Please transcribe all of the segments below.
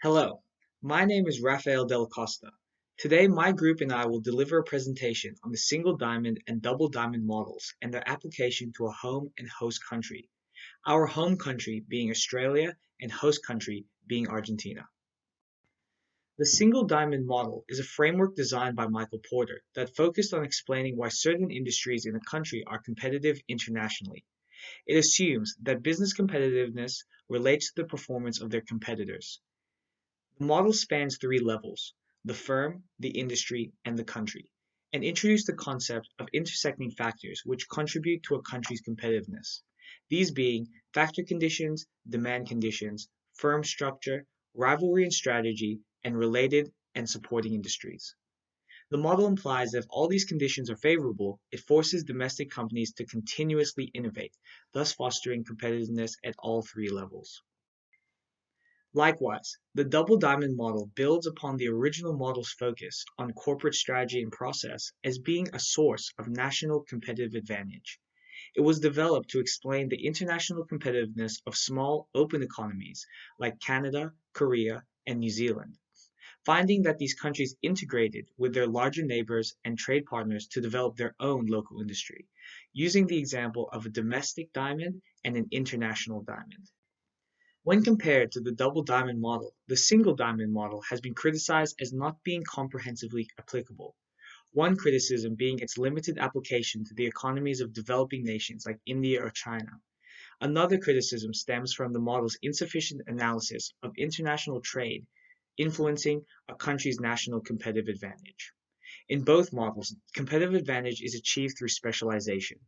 Hello, my name is Rafael Del Costa. Today, my group and I will deliver a presentation on the single diamond and double diamond models and their application to a home and host country, our home country being Australia and host country being Argentina. The single diamond model is a framework designed by Michael Porter that focused on explaining why certain industries in a country are competitive internationally. It assumes that business competitiveness relates to the performance of their competitors. The model spans three levels: the firm, the industry, and the country, and introduced the concept of intersecting factors which contribute to a country's competitiveness, these being factor conditions, demand conditions, firm structure, rivalry and strategy, and related and supporting industries. The model implies that if all these conditions are favorable, it forces domestic companies to continuously innovate, thus fostering competitiveness at all three levels. Likewise, the double diamond model builds upon the original model's focus on corporate strategy and process as being a source of national competitive advantage. It was developed to explain the international competitiveness of small, open economies like Canada, Korea, and New Zealand, finding that these countries integrated with their larger neighbors and trade partners to develop their own local industry, using the example of a domestic diamond and an international diamond. When compared to the double diamond model, the single diamond model has been criticized as not being comprehensively applicable, one criticism being its limited application to the economies of developing nations like India or China. Another criticism stems from the model's insufficient analysis of international trade influencing a country's national competitive advantage. In both models, competitive advantage is achieved through specialization.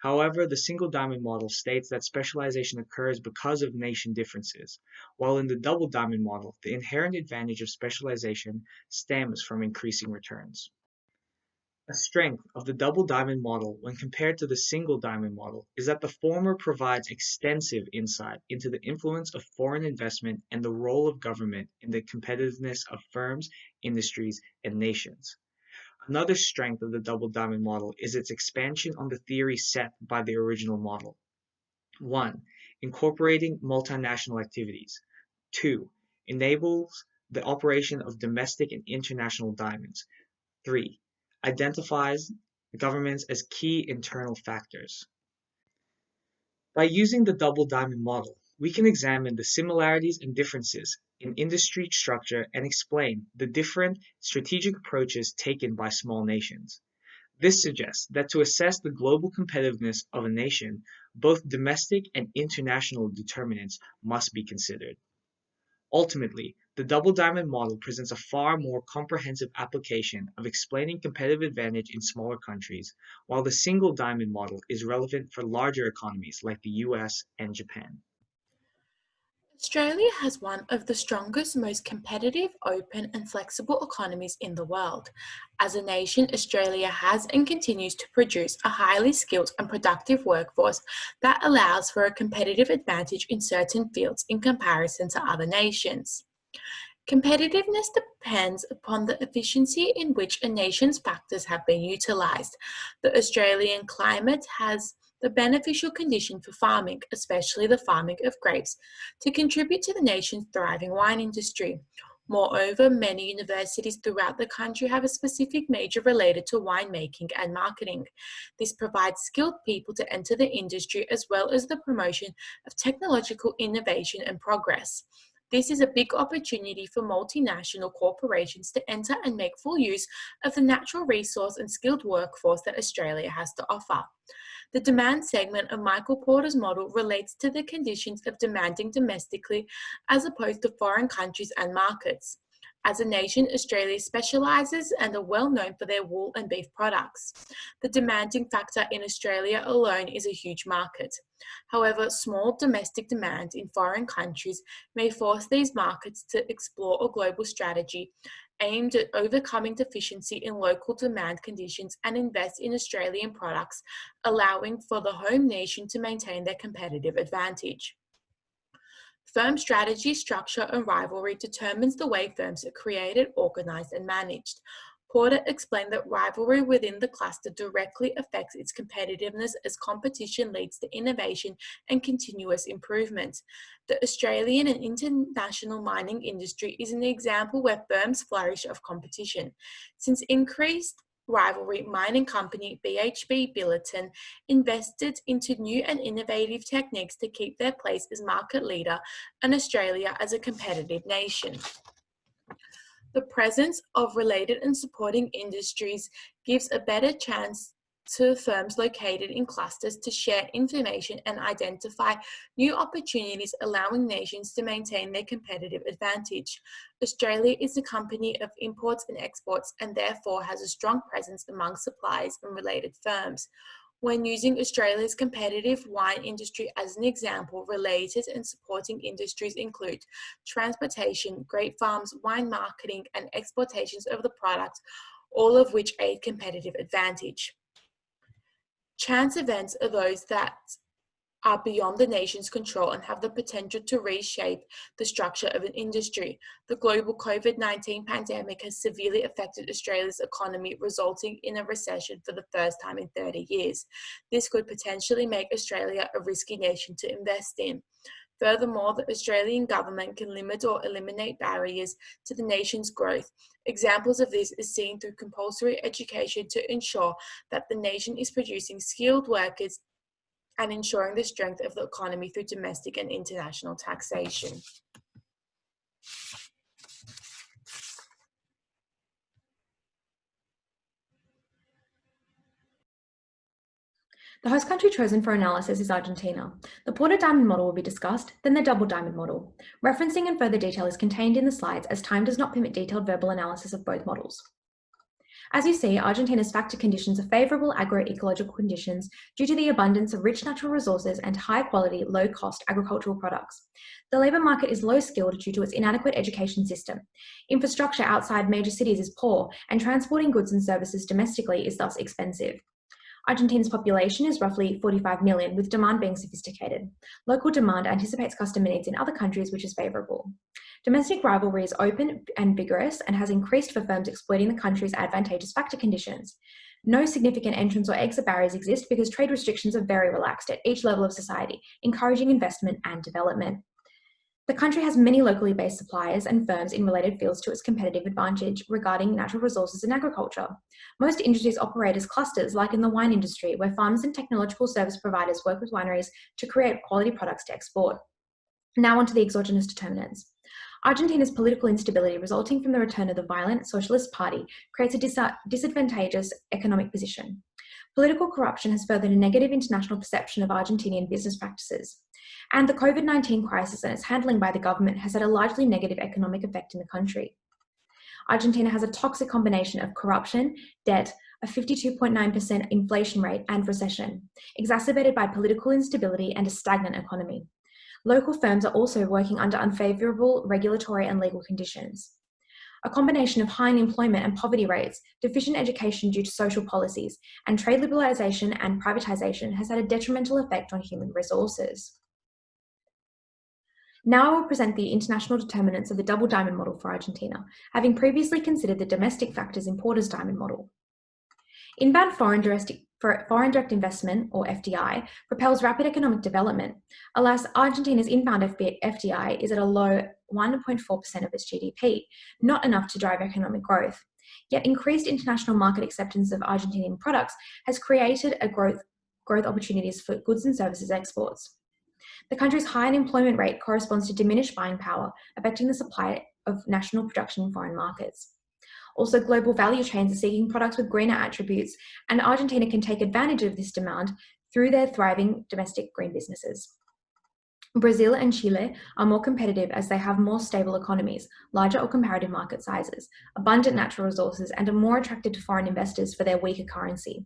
However, the single diamond model states that specialization occurs because of nation differences, while in the double diamond model, the inherent advantage of specialization stems from increasing returns. A strength of the double diamond model when compared to the single diamond model is that the former provides extensive insight into the influence of foreign investment and the role of government in the competitiveness of firms, industries, and nations. Another strength of the double diamond model is its expansion on the theory set by the original model. 1. Incorporating multinational activities. 2. Enables the operation of domestic and international diamonds. 3. Identifies governments as key internal factors. By using the double diamond model, we can examine the similarities and differences in industry structure and explain the different strategic approaches taken by small nations. This suggests that to assess the global competitiveness of a nation, both domestic and international determinants must be considered. Ultimately, the double diamond model presents a far more comprehensive application of explaining competitive advantage in smaller countries, while the single diamond model is relevant for larger economies like the US and Japan. Australia has one of the strongest, most competitive, open, and flexible economies in the world. As a nation, Australia has and continues to produce a highly skilled and productive workforce that allows for a competitive advantage in certain fields in comparison to other nations. Competitiveness depends upon the efficiency in which a nation's factors have been utilized. The Australian climate has the beneficial condition for farming, especially the farming of grapes, to contribute to the nation's thriving wine industry. Moreover, many universities throughout the country have a specific major related to winemaking and marketing. This provides skilled people to enter the industry as well as the promotion of technological innovation and progress. This is a big opportunity for multinational corporations to enter and make full use of the natural resource and skilled workforce that Australia has to offer. The demand segment of Michael Porter's model relates to the conditions of demanding domestically as opposed to foreign countries and markets. As a nation, Australia specialises and are well known for their wool and beef products. The demanding factor in Australia alone is a huge market. However, small domestic demand in foreign countries may force these markets to explore a global strategy aimed at overcoming deficiency in local demand conditions and invest in Australian products, allowing for the home nation to maintain their competitive advantage. Firm strategy, structure, and rivalry determines the way firms are created, organized, and managed. Porter explained that rivalry within the cluster directly affects its competitiveness as competition leads to innovation and continuous improvement. The Australian and international mining industry is an example where firms flourish of competition. Since increased rivalry, mining company BHP Billiton invested into new and innovative techniques to keep their place as market leader and Australia as a competitive nation. The presence of related and supporting industries gives a better chance to firms located in clusters to share information and identify new opportunities, allowing nations to maintain their competitive advantage. Australia is a company of imports and exports and therefore has a strong presence among suppliers and related firms. When using Australia's competitive wine industry as an example, related and supporting industries include transportation, grape farms, wine marketing, and exportations of the product, all of which aid competitive advantage. Chance events are those that are beyond the nation's control and have the potential to reshape the structure of an industry. The global COVID-19 pandemic has severely affected Australia's economy, resulting in a recession for the first time in 30 years. This could potentially make Australia a risky nation to invest in. Furthermore, the Australian government can limit or eliminate barriers to the nation's growth. Examples of this is seen through compulsory education to ensure that the nation is producing skilled workers and ensuring the strength of the economy through domestic and international taxation. The host country chosen for analysis is Argentina. The Porter Diamond Model will be discussed, then the Double Diamond Model. Referencing in further detail is contained in the slides as time does not permit detailed verbal analysis of both models. As you see, Argentina's factor conditions are favourable agroecological conditions due to the abundance of rich natural resources and high-quality, low-cost agricultural products. The labour market is low-skilled due to its inadequate education system. Infrastructure outside major cities is poor, and transporting goods and services domestically is thus expensive. Argentina's population is roughly 45 million, with demand being sophisticated. Local demand anticipates customer needs in other countries, which is favourable. Domestic rivalry is open and vigorous and has increased for firms exploiting the country's advantageous factor conditions. No significant entrance or exit barriers exist because trade restrictions are very relaxed at each level of society, encouraging investment and development. The country has many locally based suppliers and firms in related fields to its competitive advantage regarding natural resources and agriculture. Most industries operate as clusters, like in the wine industry, where farmers and technological service providers work with wineries to create quality products to export. Now onto the exogenous determinants. Argentina's political instability resulting from the return of the violent Socialist Party creates a disadvantageous economic position. Political corruption has furthered a negative international perception of Argentinian business practices. And the COVID-19 crisis and its handling by the government has had a largely negative economic effect in the country. Argentina has a toxic combination of corruption, debt, a 52.9% inflation rate, and recession, exacerbated by political instability and a stagnant economy. Local firms are also working under unfavourable regulatory and legal conditions. A combination of high unemployment and poverty rates, deficient education due to social policies, and trade liberalisation and privatisation has had a detrimental effect on human resources. Now I will present the international determinants of the Double Diamond Model for Argentina, having previously considered the domestic factors in Porter's Diamond Model. Inbound foreign direct investment, or FDI, propels rapid economic development. Alas, Argentina's inbound FDI is at a low 1.4% of its GDP, not enough to drive economic growth. Yet increased international market acceptance of Argentinian products has created a growth opportunities for goods and services exports. The country's high unemployment rate corresponds to diminished buying power, affecting the supply of national production in foreign markets. Also, global value chains are seeking products with greener attributes, and Argentina can take advantage of this demand through their thriving domestic green businesses. Brazil and Chile are more competitive as they have more stable economies, larger or comparative market sizes, abundant natural resources, and are more attracted to foreign investors for their weaker currency.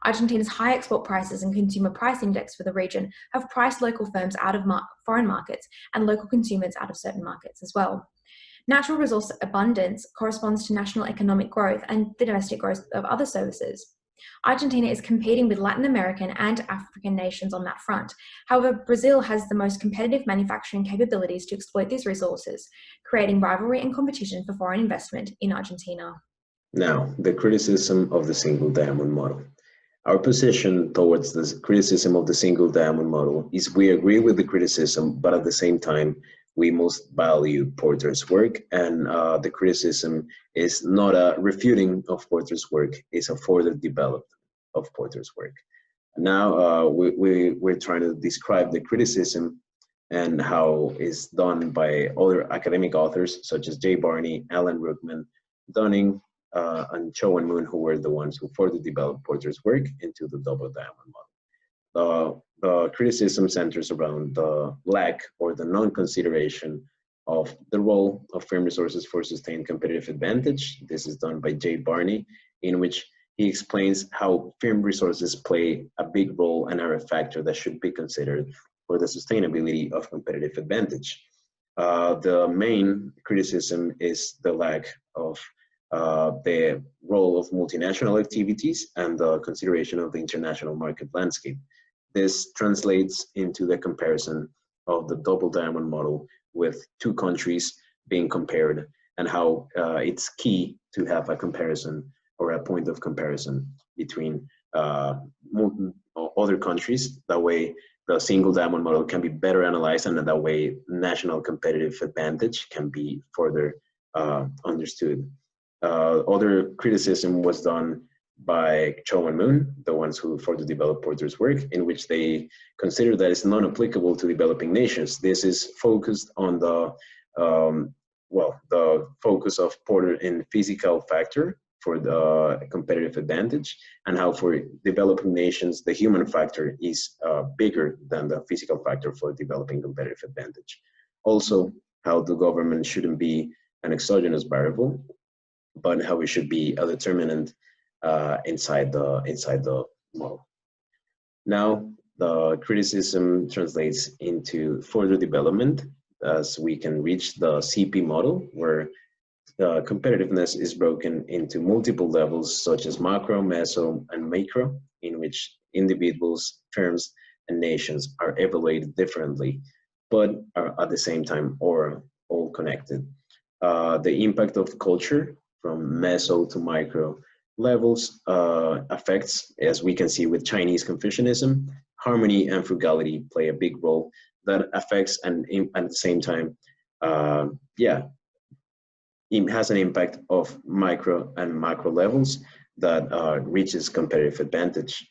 Argentina's high export prices and consumer price index for the region have priced local firms out of foreign markets and local consumers out of certain markets as well. Natural resource abundance corresponds to national economic growth and the domestic growth of other services. Argentina is competing with Latin American and African nations on that front. However, Brazil has the most competitive manufacturing capabilities to exploit these resources, creating rivalry and competition for foreign investment in Argentina. Now, the criticism of the single diamond model. Our position towards the criticism of the single diamond model is we agree with the criticism, but at the same time, we most value Porter's work, and the criticism is not a refuting of Porter's work, it's a further development of Porter's work. Now we're trying to describe the criticism and how it's done by other academic authors such as Jay Barney, Alan Rookman, Dunning, and Cho and Moon, who were the ones who further developed Porter's work into the double diamond model. The criticism centers around the lack or the non-consideration of the role of firm resources for sustained competitive advantage. This is done by Jay Barney, in which he explains how firm resources play a big role and are a factor that should be considered for the sustainability of competitive advantage. The main criticism is the lack of the role of multinational activities and the consideration of the international market landscape. This translates into the comparison of the double diamond model with two countries being compared and how it's key to have a comparison or a point of comparison between other countries. That way, the single diamond model can be better analyzed, and that way, national competitive advantage can be further understood. Other criticism was done by Cho and Moon, the ones who further developed Porter's work, in which they consider that it's non-applicable to developing nations. This is focused on the the focus of Porter in physical factor for the competitive advantage, and how for developing nations, the human factor is bigger than the physical factor for developing competitive advantage. Also, how the government shouldn't be an exogenous variable, but how it should be a determinant inside the model. Now, the criticism translates into further development as we can reach the CP model, where the competitiveness is broken into multiple levels such as macro, meso, and micro, in which individuals, firms, and nations are evaluated differently, but are at the same time or all connected. The impact of culture from meso to micro levels affects, as we can see with Chinese Confucianism, harmony and frugality play a big role that affects and at the same time, it has an impact of micro and macro levels that reaches competitive advantage.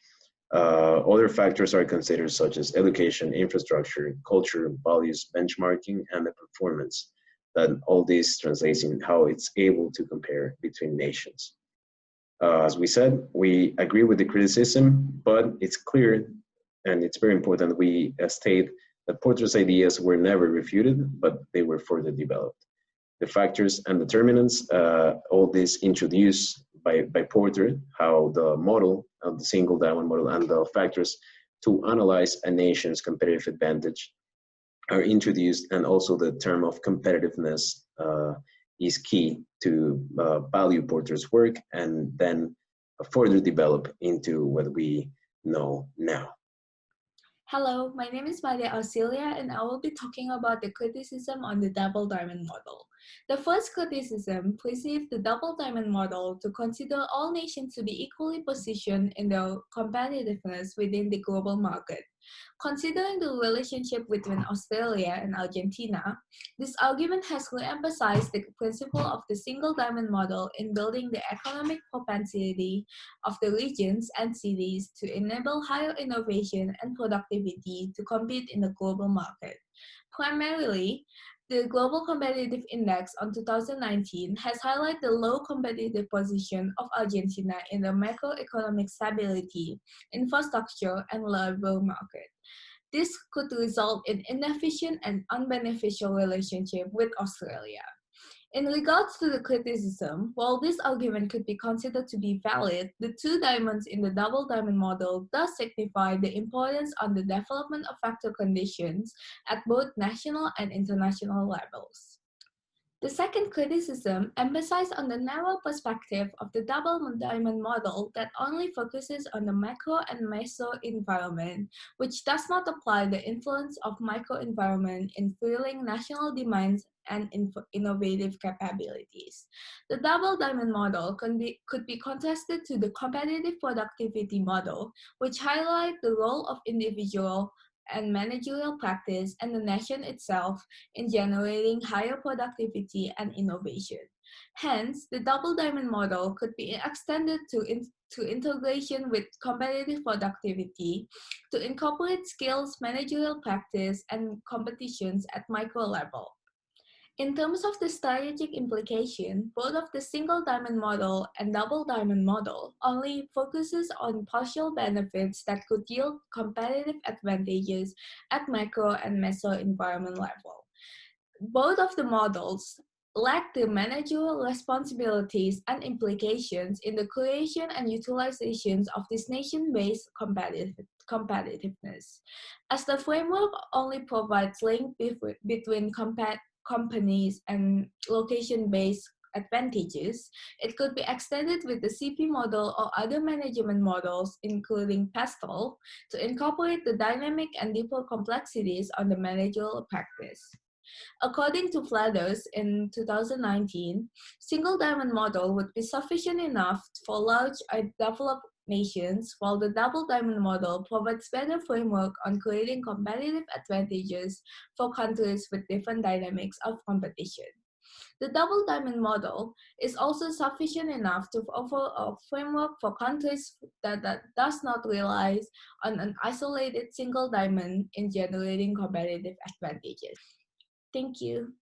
Other factors are considered such as education, infrastructure, culture, values, benchmarking, and the performance. That all this translates in how it's able to compare between nations. As we said, we agree with the criticism, but it's clear and it's very important that we state that Porter's ideas were never refuted, but they were further developed. The factors and determinants, all this introduced by Porter, how the model of the single diamond model and the factors to analyze a nation's competitive advantage are introduced, and also the term of competitiveness is key to value Porter's work and then further develop into what we know now. Hello, my name is Maria Auxilia, and I will be talking about the criticism on the double diamond model. The first criticism perceived the double diamond model to consider all nations to be equally positioned in their competitiveness within the global market. Considering the relationship between Australia and Argentina, this argument has re-emphasized the principle of the single diamond model in building the economic propensity of the regions and cities to enable higher innovation and productivity to compete in the global market. Primarily, the Global Competitive Index on 2019 has highlighted the low competitive position of Argentina in the macroeconomic stability, infrastructure, and labor market. This could result in inefficient and unbeneficial relationship with Australia. In regards to the criticism, while this argument could be considered to be valid, the two diamonds in the double diamond model does signify the importance on the development of factor conditions at both national and international levels. The second criticism emphasizes on the narrow perspective of the double diamond model that only focuses on the macro and meso environment, which does not apply the influence of microenvironment in fueling national demands and innovative capabilities. The double diamond model could be contrasted to the competitive productivity model, which highlight the role of individual and managerial practice and the nation itself in generating higher productivity and innovation. Hence, the double diamond model could be extended to integration with competitive productivity to incorporate skills, managerial practice, and competitions at micro level. In terms of the strategic implication, both of the single diamond model and double diamond model only focuses on partial benefits that could yield competitive advantages at macro and meso environment level. Both of the models lack the managerial responsibilities and implications in the creation and utilizations of this nation-based competitiveness, as the framework only provides link between companies and location-based advantages. It could be extended with the CP model or other management models, including PESTEL, to incorporate the dynamic and deeper complexities on the managerial practice. According to Flathers in 2019, single diamond model would be sufficient enough for large developed nations, while the double diamond model provides better framework on creating competitive advantages for countries with different dynamics of competition. The double diamond model is also sufficient enough to offer a framework for countries that does not rely on an isolated single diamond in generating competitive advantages. Thank you.